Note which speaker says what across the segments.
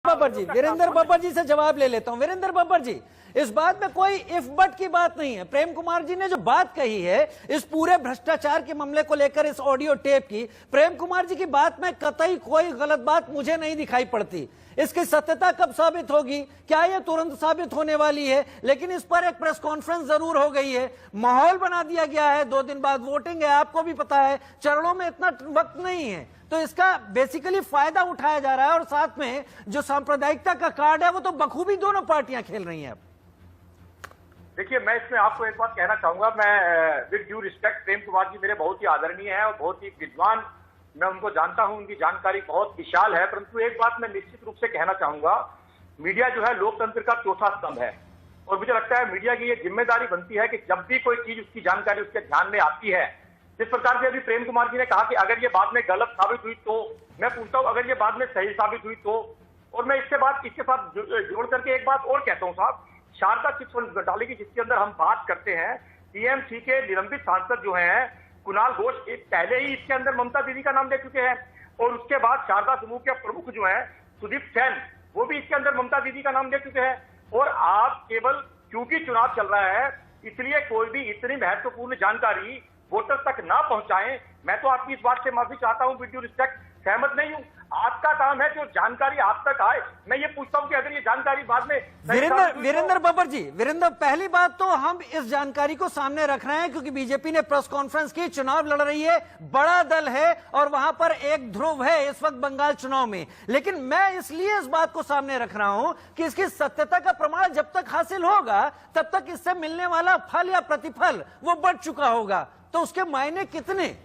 Speaker 1: बब्बर जी, वीरेंद्र बब्बर जी से जवाब ले लेता हूं। वीरेंद्र बब्बर जी, इस बात में कोई इफ बट की बात नहीं है। प्रेम कुमार जी ने जो बात कही है इस पूरे भ्रष्टाचार के मामले को लेकर, इस ऑडियो टेप की, प्रेम कुमार जी की बात में कतई कोई गलत बात मुझे नहीं दिखाई पड़ती। इसकी सत्यता कब साबित होगी, क्या यह तुरंत साबित होने वाली है, लेकिन इस पर एक प्रेस कॉन्फ्रेंस जरूर हो गई है, माहौल बना दिया गया है। 2 दिन बाद वोटिंग है, आपको भी पता है, चरणों में इतना वक्त नहीं है, तो इसका बेसिकली फायदा उठाया जा रहा है। और साथ में जो सांप्रदायिकता का कार्ड है वो तो बखूबी दोनों पार्टियां खेल रही हैं।
Speaker 2: देखिए, मैं इसमें आपको एक बात कहना चाहूंगा। मैं with due respect, Prem Kumar ji मेरे बहुत ही आदरणीय हैं और बहुत ही विद्वान, मैं उनको जानता हूं, उनकी जानकारी बहुत विशाल है। परंतु एक बात मैं निश्चित रूप से कहना चाहूंगा, मीडिया जो है लोकतंत्र का चौथा स्तंभ है और मुझे लगता है मीडिया की ये जिम्मेदारी बनती है कि जब भी कोई चीज, उसकी जानकारी उसके ध्यान में आती है, जिस प्रकार से अभी प्रेम कुमार जी ने कहा कि अगर ये बाद में गलत साबित हुई तो, मैं पूछता हूं अगर ये बाद में सही साबित हुई तो। और मैं इसके साथ जोड़ करके एक बात और कहता हूं साहब, शारदा चिटफंड घोटाले की जिसके अंदर हम बात करते हैं, टीएमसी के निलंबित सांसद जो हैं कुणाल घोष पहले ही इसके अंदर ममता दीदी का नाम दे चुके हैं और उसके बाद शारदा समूह के प्रमुख जो हैं सुदीप सेन, वो भी इसके अंदर ममता दीदी का नाम दे चुके हैं। और आप केवल क्योंकि चुनाव चल रहा है इसलिए कोई भी इतनी महत्वपूर्ण जानकारी वोटर तक ना पहुंचाएं। मैं तो आपकी इस बात से माफी चाहता हूं, विद ड्यू रिस्पेक्ट सहमत नहीं हूं। आपका काम है जो जानकारी आप तक आए। मैं ये पूछता हूं कि अगर ये जानकारी बाद में
Speaker 1: वीरेंद्र बब्बर जी, वीरेंद्र, पहली बात तो हम इस जानकारी को सामने रख रहे हैं क्योंकि बीजेपी ने प्रेस कॉन्फ्रेंस की, चुनाव लड़ रही है, बड़ा दल है और वहां पर एक ध्रुव है इस वक्त बंगाल चुनाव में। लेकिन मैं इसलिए इस बात को सामने रख रहा हूं कि इसकी सत्यता का प्रमाण जब तक हासिल होगा तब तक इससे मिलने वाला फल या प्रतिफल वो बढ़ चुका होगा, तो उसके मायने कितने।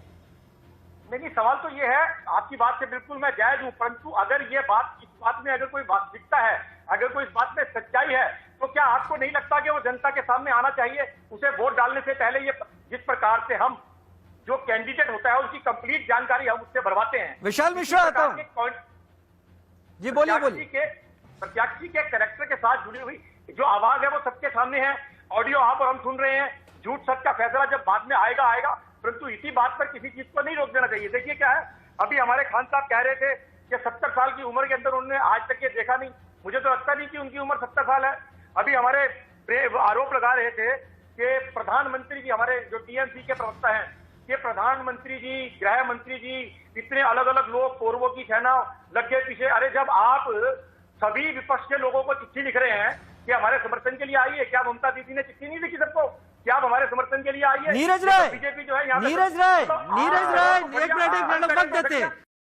Speaker 2: नहीं, सवाल तो ये है, आपकी बात से बिल्कुल मैं जायज हूं, परंतु अगर ये बात, इस बात में अगर कोई वास्तविकता है, अगर कोई इस बात में सच्चाई है, तो क्या आपको नहीं लगता कि वो जनता के सामने आना चाहिए? उसे वोट डालने से पहले ये जिस प्रकार से हम जो कैंडिडेट होता है उसकी कंप्लीट जानकारी हम उससे भरवाते हैं।
Speaker 1: विशाल मिश्रा आता हूं जी, बोलिए बोलिए।
Speaker 2: प्रत्याशी के कैरेक्टर के साथ जुड़ी हुई जो आवाज है वो सबके सामने है, ऑडियो वहां पर हम सुन रहे हैं। झूठ सच का फैसला जब बाद में आएगा, परंतु इसी बात पर किसी चीज को नहीं रोक देना चाहिए। देखिए क्या है, अभी हमारे खान साहब कह रहे थे कि 70 साल की उम्र के अंदर उन्होंने आज तक ये देखा नहीं। मुझे तो लगता नहीं कि उनकी उम्र 70 साल है। अभी हमारे आरोप लगा रहे थे कि प्रधानमंत्री जी, हमारे जो टीएमसी के प्रवक्ता हैं, कि प्रधानमंत्री जी, गृह मंत्री जी, इतने अलग अलग लोग, पूर्वों की सेना लग गए पीछे। अरे जब आप सभी विपक्ष के लोगों को चिट्ठी लिख रहे हैं कि हमारे समर्थन के लिए आइए, क्या ममता दीदी ने चिट्ठी नहीं लिखी सबको? क्या आप हमारे समर्थन के लिए आइए?
Speaker 1: नीरज राय,
Speaker 2: बीजेपी जो है,
Speaker 1: नीरज राय, एक मिनट वक्त देते हैं।